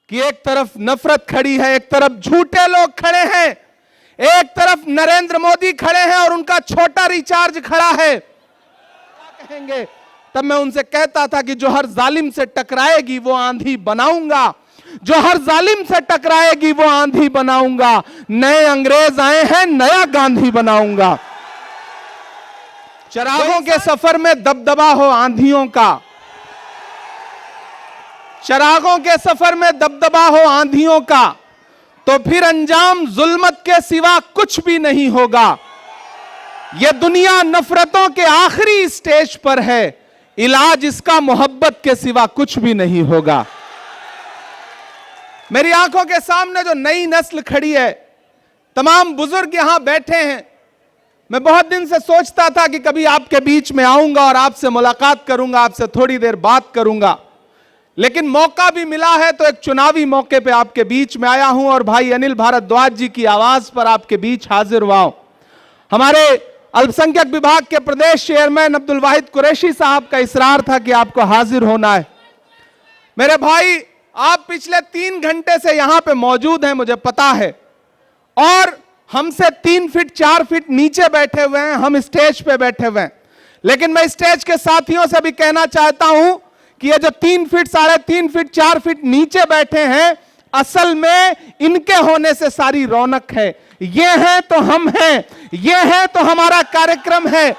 कि एक तरफ नफरत खड़ी है, एक तरफ झूठे लोग खड़े हैं, एक तरफ नरेंद्र मोदी खड़े हैं और उनका छोटा रिचार्ज खड़ा है। क्या कहेंगे? तब मैं उनसे कहता था कि जो हर जालिम से टकराएगी वो आंधी बनाऊंगा, जो हर जालिम से टकराएगी वो आंधी बनाऊंगा। नए अंग्रेज आए हैं, नया गांधी बनाऊंगा। चिरागों के सफर में दबदबा हो आंधियों का, चिरागों के सफर में दबदबा हो आंधियों का, तो फिर अंजाम जुल्मत के सिवा कुछ भी नहीं होगा। यह दुनिया नफरतों के आखिरी स्टेज पर है, इलाज इसका मोहब्बत के सिवा कुछ भी नहीं होगा। मेरी आंखों के सामने जो नई नस्ल खड़ी है, तमाम बुजुर्ग यहां बैठे हैं। मैं बहुत दिन से सोचता था कि कभी आपके बीच में आऊंगा और आपसे मुलाकात करूंगा, आपसे थोड़ी देर बात करूंगा, लेकिन मौका भी मिला है तो एक चुनावी मौके पे आपके बीच में आया हूं और भाई अनिल भारद्वाज जी की आवाज पर आपके बीच हाजिर हुआ हूं। हमारे अल्पसंख्यक विभाग के प्रदेश चेयरमैन अब्दुल वाहिद कुरैशी साहब का इसरार था कि आपको हाजिर होना है। मेरे भाई, आप पिछले 3 घंटे से यहां पे मौजूद हैं, मुझे पता है, और हमसे 3 फीट 4 फीट नीचे बैठे हुए हैं, हम स्टेज पे बैठे हुए हैं। लेकिन मैं स्टेज के साथियों से भी कहना चाहता हूं कि ये जो 3 फीट 3.5 फीट 4 फीट नीचे बैठे हैं, असल में इनके होने से सारी रौनक है। ये हैं तो हम हैं, ये है तो हमारा कार्यक्रम है।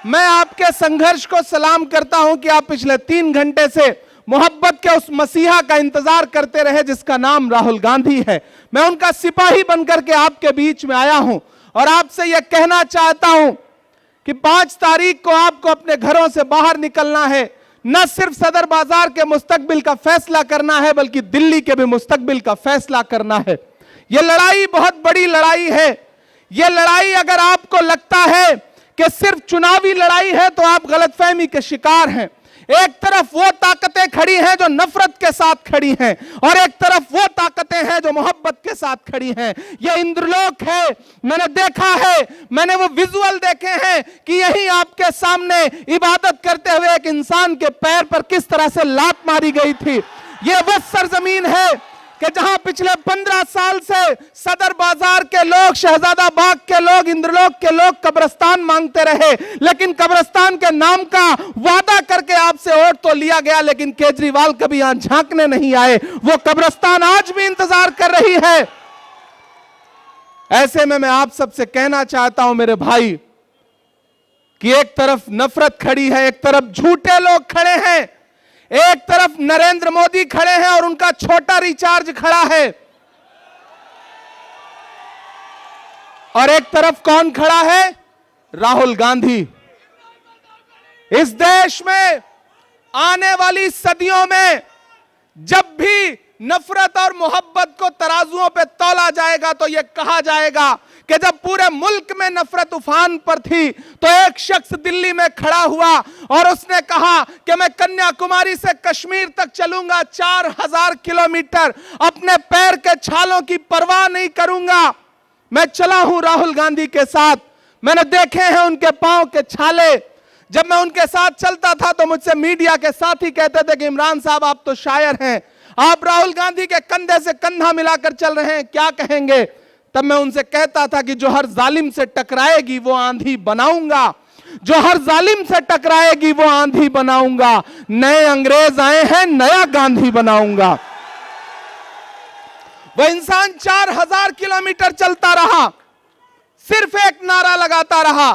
मैं आपके संघर्ष को सलाम करता हूं कि आप पिछले 3 घंटे से मोहब्बत के उस मसीहा का इंतजार करते रहे जिसका नाम राहुल गांधी है। मैं उनका सिपाही बनकर के आपके बीच में आया हूं और आपसे यह कहना चाहता हूं कि 5 तारीख को आपको अपने घरों से बाहर निकलना है। न सिर्फ सदर बाजार के मुस्तकबिल का फैसला करना है, बल्कि दिल्ली के भी मुस्तकबिल का फैसला करना है। यह लड़ाई बहुत बड़ी लड़ाई है। यह लड़ाई अगर आपको लगता है कि सिर्फ चुनावी लड़ाई है तो आप गलतफहमी के शिकार हैं। एक तरफ वो ताकतें खड़ी हैं जो नफरत के साथ खड़ी हैं और एक तरफ वो ताकतें हैं जो मोहब्बत के साथ खड़ी हैं। ये इंद्रलोक है। मैंने देखा है, मैंने वो विजुअल देखे हैं कि यही आपके सामने इबादत करते हुए एक इंसान के पैर पर किस तरह से लात मारी गई थी। ये वो सरजमीन है कि जहां पिछले 15 साल से सदर बाजार के लोग, शहजादा बाग के लोग, इंद्रलोक के लोग कब्रिस्तान मांगते रहे, लेकिन कब्रिस्तान के नाम का वादा करके आपसे वोट तो लिया गया, लेकिन केजरीवाल कभी यहां झांकने नहीं आए। वो कब्रिस्तान आज भी इंतजार कर रही है। ऐसे में मैं आप सबसे कहना चाहता हूं मेरे भाई कि एक तरफ नफरत खड़ी है, एक तरफ झूठे लोग खड़े हैं, एक तरफ नरेंद्र मोदी खड़े हैं और उनका छोटा रिचार्ज खड़ा है, और एक तरफ कौन खड़ा है? राहुल गांधी। इस देश में आने वाली सदियों में जब भी नफरत और मोहब्बत को तराजुओं पे तौला जाएगा तो यह कहा जाएगा कि जब पूरे मुल्क में नफरत उफान पर थी तो एक शख्स दिल्ली में खड़ा हुआ और उसने कहा कि मैं कन्याकुमारी से कश्मीर तक चलूंगा 4000 किलोमीटर, अपने पैर के छालों की परवाह नहीं करूंगा। मैं चला हूं राहुल गांधी के साथ, मैंने देखे हैं उनके पांव के छाले। जब मैं उनके साथ चलता था तो मुझसे मीडिया के साथी कहते थे कि इमरान साहब आप तो शायर हैं, आप राहुल गांधी के कंधे से कंधा मिलाकर चल रहे हैं, क्या कहेंगे? तब मैं उनसे कहता था कि जो हर जालिम से टकराएगी वो आंधी बनाऊंगा, जो हर जालिम से टकराएगी वो आंधी बनाऊंगा। नए अंग्रेज आए हैं, नया गांधी बनाऊंगा। वह इंसान 4000 किलोमीटर चलता रहा, सिर्फ एक नारा लगाता रहा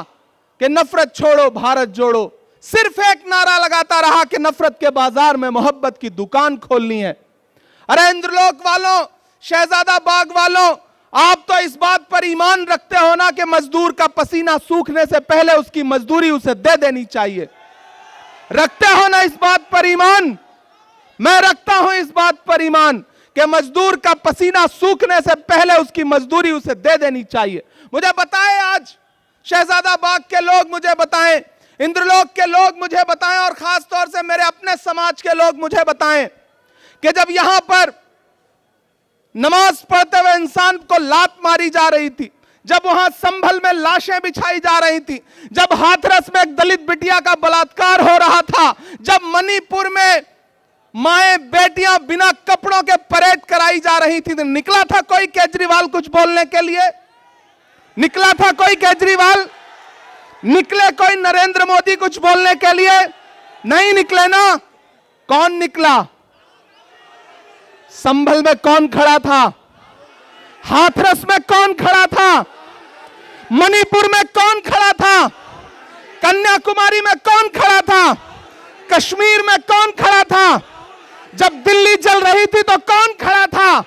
कि नफरत छोड़ो भारत जोड़ो, सिर्फ एक नारा लगाता रहा कि नफरत के बाजार में मोहब्बत की दुकान खोलनी है। अरे इंद्रलोक वालों, शहजादा बाग वालों, आप तो इस बात पर ईमान रखते हो ना कि मजदूर का पसीना सूखने से पहले उसकी मजदूरी उसे दे देनी चाहिए। रखते हो ना इस बात पर ईमान? मैं रखता हूं इस बात पर ईमान कि मजदूर का पसीना सूखने से पहले उसकी मजदूरी उसे दे देनी चाहिए। मुझे बताएं, आज शहजादा बाग के लोग मुझे बताएं, इंद्रलोक के लोग मुझे बताएं, और खास तौर से मेरे अपने समाज के लोग मुझे बताएं कि जब यहां पर नमाज पढ़ते हुए इंसान को लात मारी जा रही थी, जब वहां संभल में लाशें बिछाई जा रही थी, जब हाथरस में एक दलित बिटिया का बलात्कार हो रहा था, जब मणिपुर में माएं बेटियां बिना कपड़ों के परेड कराई जा रही थी, तो निकला था कोई केजरीवाल कुछ बोलने के लिए? निकला था कोई केजरीवाल? निकले कोई नरेंद्र मोदी कुछ बोलने के लिए? नहीं निकले ना। कौन निकला? संभल में कौन खड़ा था? हाथरस में कौन खड़ा था? मणिपुर में कौन खड़ा था? कन्याकुमारी में कौन खड़ा था? कश्मीर में कौन खड़ा था? जब दिल्ली जल रही थी तो कौन खड़ा था?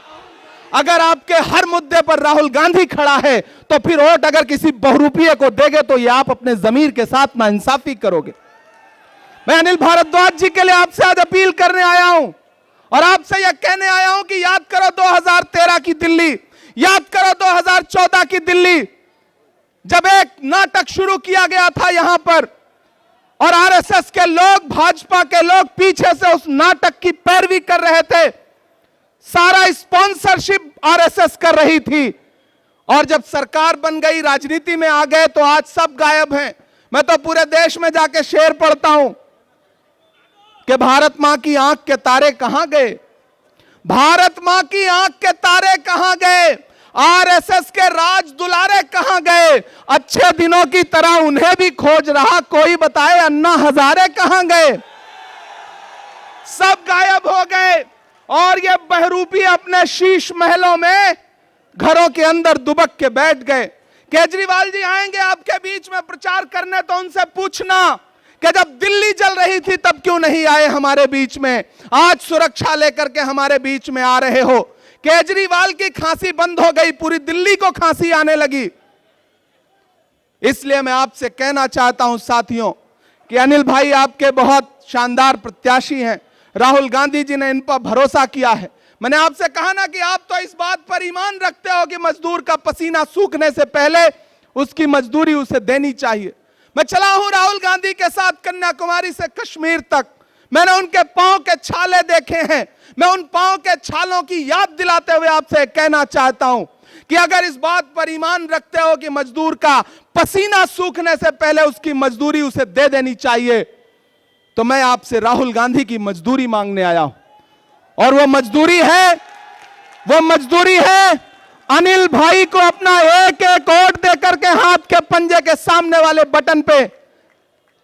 अगर आपके हर मुद्दे पर राहुल गांधी खड़ा है तो फिर वोट अगर किसी बहुरूपीय को देंगे तो ये आप अपने जमीर के साथ नाइंसाफी करोगे। मैं अनिल भारद्वाज जी के लिए आपसे आज अपील करने आया हूं और आपसे यह कहने आया हूं कि याद करो 2013 की दिल्ली, याद करो 2014 की दिल्ली, जब एक नाटक शुरू किया गया था यहां पर और आरएसएस के लोग, भाजपा के लोग पीछे से उस नाटक की पैरवी कर रहे थे, सारा स्पॉन्सरशिप आरएसएस कर रही थी। और जब सरकार बन गई, राजनीति में आ गए तो आज सब गायब हैं। मैं तो पूरे देश में जाके शेर पढ़ता हूं कि भारत मां की आंख के तारे कहां गए, भारत मां की आंख के तारे कहां गए, आरएसएस के राज दुलारे कहां गए, अच्छे दिनों की तरह उन्हें भी खोज रहा कोई, बताए अन्ना हजारे कहां गए? सब गायब हो गए और ये बहरूपी अपने शीश महलों में घरों के अंदर दुबक के बैठ गए। केजरीवाल जी आएंगे आपके बीच में प्रचार करने तो उनसे पूछना कि जब दिल्ली जल रही थी तब क्यों नहीं आए हमारे बीच में, आज सुरक्षा लेकर के हमारे बीच में आ रहे हो। केजरीवाल की खांसी बंद हो गई, पूरी दिल्ली को खांसी आने लगी। इसलिए मैं आपसे कहना चाहता हूं साथियों कि अनिल भाई आपके बहुत शानदार प्रत्याशी हैं, राहुल गांधी जी ने इन पर भरोसा किया है। मैंने आपसे कहा ना कि आप तो इस बात पर ईमान रखते हो कि मजदूर का पसीना सूखने से पहले उसकी मजदूरी उसे देनी चाहिए। मैं चला हूं राहुल गांधी के साथ कन्याकुमारी से कश्मीर तक, मैंने उनके पांव के छाले देखे हैं। मैं उन पांव के छालों की याद दिलाते हुए आपसे कहना चाहता हूं कि अगर इस बात पर ईमान रखते हो कि मजदूर का पसीना सूखने से पहले उसकी मजदूरी उसे दे देनी चाहिए, तो मैं आपसे राहुल गांधी की मजदूरी मांगने आया हूं। और वो मजदूरी है अनिल भाई को अपना एक एक वोट देकर के हाथ के पंजे के सामने वाले बटन पे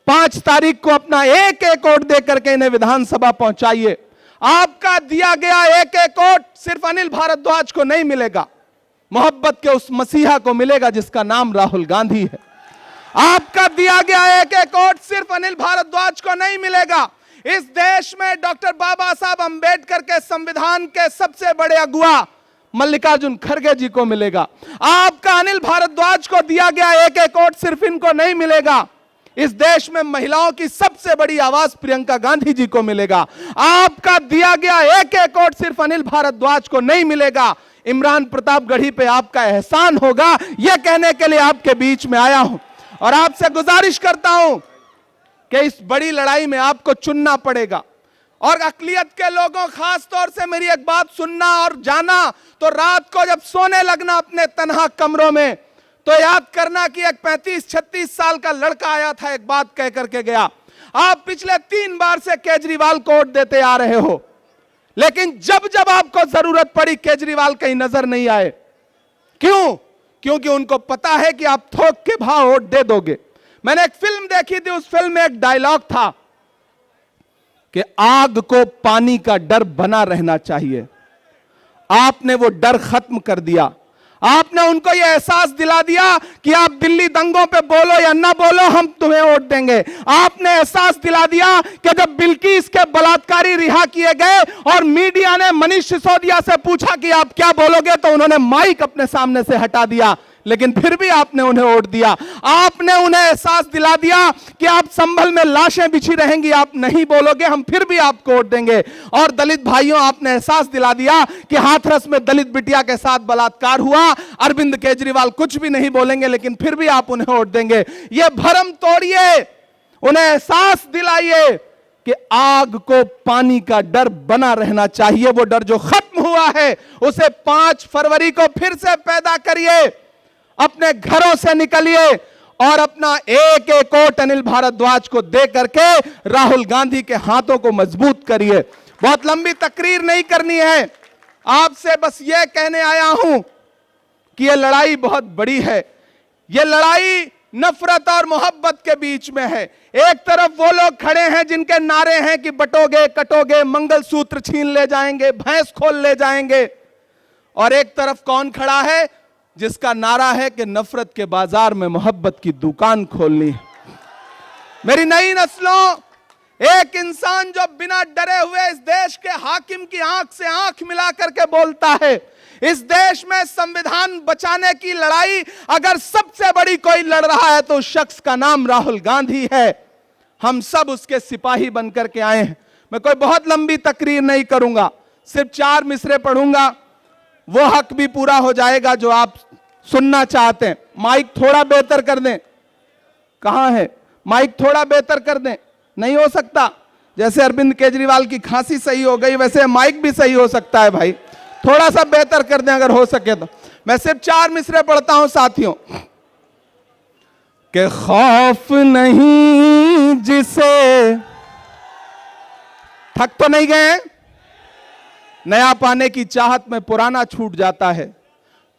5 तारीख को अपना एक एक वोट देकर के इन्हें विधानसभा पहुंचाइए। आपका दिया गया एक एक वोट सिर्फ अनिल भारद्वाज को नहीं मिलेगा, मोहब्बत के उस मसीहा को मिलेगा जिसका नाम राहुल गांधी है। आपका दिया गया एक एक वोट सिर्फ अनिल भारद्वाज को नहीं मिलेगा, इस देश में डॉक्टर बाबा साहब अंबेडकर के संविधान के सबसे बड़े अगुआ मल्लिकार्जुन खड़गे जी को मिलेगा। आपका अनिल भारद्वाज को दिया गया एक एक वोट सिर्फ इनको नहीं मिलेगा, इस देश में महिलाओं की सबसे बड़ी आवाज प्रियंका गांधी जी को मिलेगा। आपका दिया गया एक एक वोट सिर्फ अनिल भारद्वाज को नहीं मिलेगा, इमरान प्रतापगढ़ी पे आपका एहसान होगा। यह कहने के लिए आपके बीच में आया हूं और आपसे गुजारिश करता हूं कि इस बड़ी लड़ाई में आपको चुनना पड़ेगा। और अकलियत के लोगों, खास तौर से मेरी एक बात सुनना और जाना, तो रात को जब सोने लगना अपने तन्हा कमरों में, तो याद करना कि एक 35-36 साल का लड़का आया था, एक बात कह करके गया, आप पिछले 3 बार से केजरीवाल को वोट देते आ रहे हो, लेकिन जब जब आपको जरूरत पड़ी केजरीवाल कहीं नजर नहीं आए। क्यों? क्योंकि उनको पता है कि आप थोक के भाव वोट दे दोगे। मैंने एक फिल्म देखी थी, उस फिल्म में एक डायलॉग था कि आग को पानी का डर बना रहना चाहिए। आपने वो डर खत्म कर दिया, आपने उनको यह एहसास दिला दिया कि आप दिल्ली दंगों पे बोलो या ना बोलो, हम तुम्हें वोट देंगे। आपने एहसास दिला दिया कि जब बिल्किस के बलात्कारी रिहा किए गए और मीडिया ने मनीष सिसोदिया से पूछा कि आप क्या बोलोगे, तो उन्होंने माइक अपने सामने से हटा दिया, लेकिन फिर भी आपने उन्हें वोट दिया। आपने उन्हें एहसास दिला दिया कि आप संभल में लाशें बिछी रहेंगी, आप नहीं बोलोगे, हम फिर भी आपको वोट देंगे। और दलित भाइयों, आपने एहसास दिला दिया कि हाथरस में दलित बिटिया के साथ बलात्कार हुआ, अरविंद केजरीवाल कुछ भी नहीं बोलेंगे, लेकिन फिर भी आप उन्हें वोट देंगे। यह भ्रम तोड़िए, उन्हें एहसास दिलाइए कि आग को पानी का डर बना रहना चाहिए। वो डर जो खत्म हुआ है उसे 5 फरवरी को फिर से पैदा करिए। अपने घरों से निकलिए और अपना एक एक वोट अनिल भारद्वाज को दे करके राहुल गांधी के हाथों को मजबूत करिए। बहुत लंबी तकरीर नहीं करनी है, आपसे बस यह कहने आया हूं कि यह लड़ाई बहुत बड़ी है। यह लड़ाई नफरत और मोहब्बत के बीच में है। एक तरफ वो लोग खड़े हैं जिनके नारे हैं कि बटोगे कटोगे, मंगलसूत्र छीन ले जाएंगे, भैंस खोल ले जाएंगे, और एक तरफ कौन खड़ा है जिसका नारा है कि नफरत के बाजार में मोहब्बत की दुकान खोलनी है। मेरी नई नस्लों, एक इंसान जो बिना डरे हुए इस देश के हाकिम की आंख से आंख मिला करके बोलता है, इस देश में संविधान बचाने की लड़ाई अगर सबसे बड़ी कोई लड़ रहा है तो उस शख्स का नाम राहुल गांधी है। हम सब उसके सिपाही बनकर के आए हैं। मैं कोई बहुत लंबी तकरीर नहीं करूंगा, सिर्फ 4 मिसरे पढ़ूंगा, वो हक भी पूरा हो जाएगा जो आप सुनना चाहते हैं। माइक थोड़ा बेहतर कर दें। कहां है माइक? थोड़ा बेहतर कर दें। नहीं हो सकता? जैसे अरविंद केजरीवाल की खांसी सही हो गई वैसे माइक भी सही हो सकता है भाई, थोड़ा सा बेहतर कर दें अगर हो सके तो। मैं सिर्फ 4 मिसरे पढ़ता हूं साथियों। कि खौफ नहीं जिसे, थक तो नहीं गए? नया पाने की चाहत में पुराना छूट जाता है,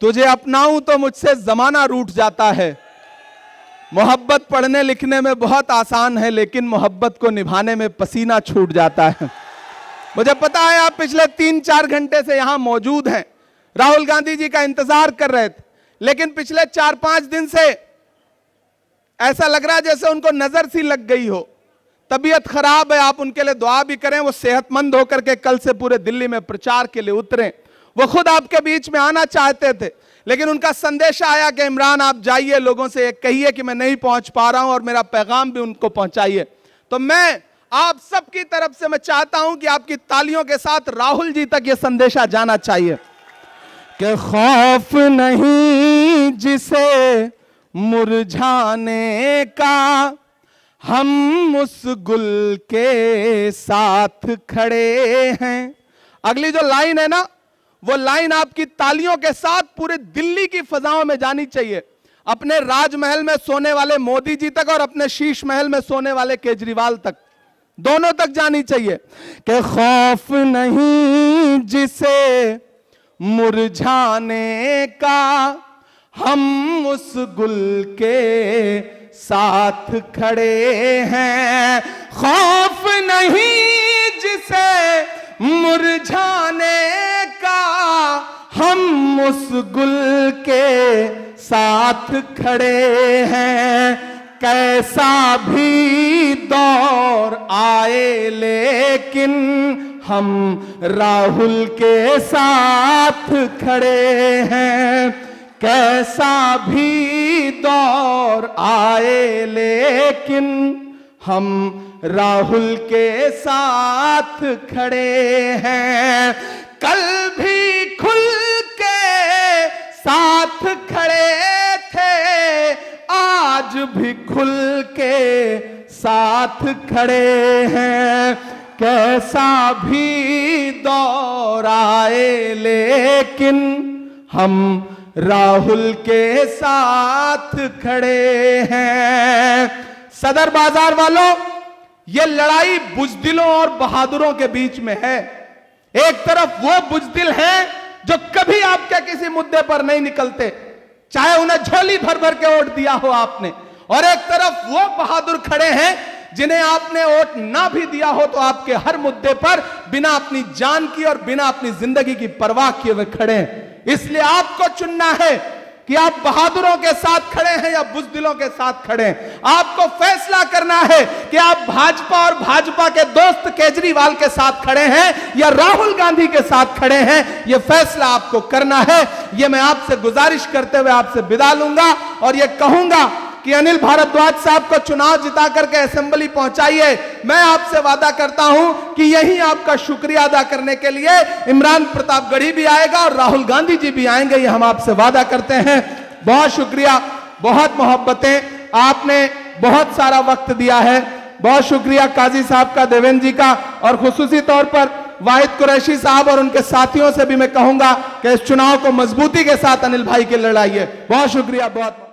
तुझे अपनाऊं तो मुझसे जमाना रूठ जाता है। मोहब्बत पढ़ने लिखने में बहुत आसान है, लेकिन मोहब्बत को निभाने में पसीना छूट जाता है। मुझे पता है आप पिछले 3-4 घंटे से यहां मौजूद हैं, राहुल गांधी जी का इंतजार कर रहे थे, लेकिन पिछले 4-5 दिन से ऐसा लग रहा है जैसे उनको नजर सी लग गई हो, तबीयत खराब है। आप उनके लिए दुआ भी करें, वो सेहतमंद होकर के कल से पूरे दिल्ली में प्रचार के लिए उतरे। वो खुद आपके बीच में आना चाहते थे, लेकिन उनका संदेश आया कि इमरान आप जाइए, लोगों से कहिए कि मैं नहीं पहुंच पा रहा हूं और मेरा पैगाम भी उनको पहुंचाइए। तो मैं आप सबकी तरफ से मैं चाहता हूं कि आपकी तालियों के साथ राहुल जी तक यह संदेशा जाना चाहिए कि खौफ नहीं जिसे मुरझाने का, हम उस गुल के साथ खड़े हैं। अगली जो लाइन है ना, वो लाइन आपकी तालियों के साथ पूरे दिल्ली की फजाओं में जानी चाहिए, अपने राजमहल में सोने वाले मोदी जी तक और अपने शीश महल में सोने वाले केजरीवाल तक, दोनों तक जानी चाहिए कि खौफ नहीं जिसे मुरझाने का, हम उस गुल के साथ खड़े हैं। खौफ नहीं जिसे मुरझाने का, हम उस गुल के साथ खड़े हैं। कैसा भी दौर आए लेकिन हम राहुल के साथ खड़े हैं। कैसा भी दौर आए लेकिन हम राहुल के साथ खड़े हैं। कल भी खुल के साथ खड़े थे, आज भी खुल के साथ खड़े हैं। कैसा भी दौर आए लेकिन हम राहुल के साथ खड़े हैं। सदर बाजार वालों, यह लड़ाई बुजदिलों और बहादुरों के बीच में है। एक तरफ वो बुजदिल हैं जो कभी आपके किसी मुद्दे पर नहीं निकलते, चाहे उन्हें झोली भर भर के वोट दिया हो आपने, और एक तरफ वो बहादुर खड़े हैं जिन्हें आपने वोट ना भी दिया हो तो आपके हर मुद्दे पर बिना अपनी जान की और बिना अपनी जिंदगी की परवाह किए हुए खड़े हैं। इसलिए आपको चुनना है कि आप बहादुरों के साथ खड़े हैं या बुजदिलों के साथ खड़े हैं। आपको फैसला करना है कि आप भाजपा और भाजपा के दोस्त केजरीवाल के साथ खड़े हैं या राहुल गांधी के साथ खड़े हैं। यह फैसला आपको करना है। यह मैं आपसे गुजारिश करते हुए आपसे विदा लूंगा और यह कहूंगा कि अनिल भारद्वाज साहब को चुनाव जिता करके असेंबली पहुंचाइए। मैं आपसे वादा करता हूं कि यही आपका शुक्रिया अदा करने के लिए इमरान प्रतापगढ़ी भी आएगा और राहुल गांधी जी भी आएंगे, ये हम आपसे वादा करते हैं। बहुत शुक्रिया, बहुत मोहब्बतें, आपने बहुत सारा वक्त दिया है। बहुत शुक्रिया काजी साहब का, देवेंद्र जी का, और खुसूसी तौर पर वाहिद कुरैशी साहब और उनके साथियों से भी मैं कहूंगा कि इस चुनाव को मजबूती के साथ अनिल भाई के लड़ाइए। बहुत शुक्रिया, बहुत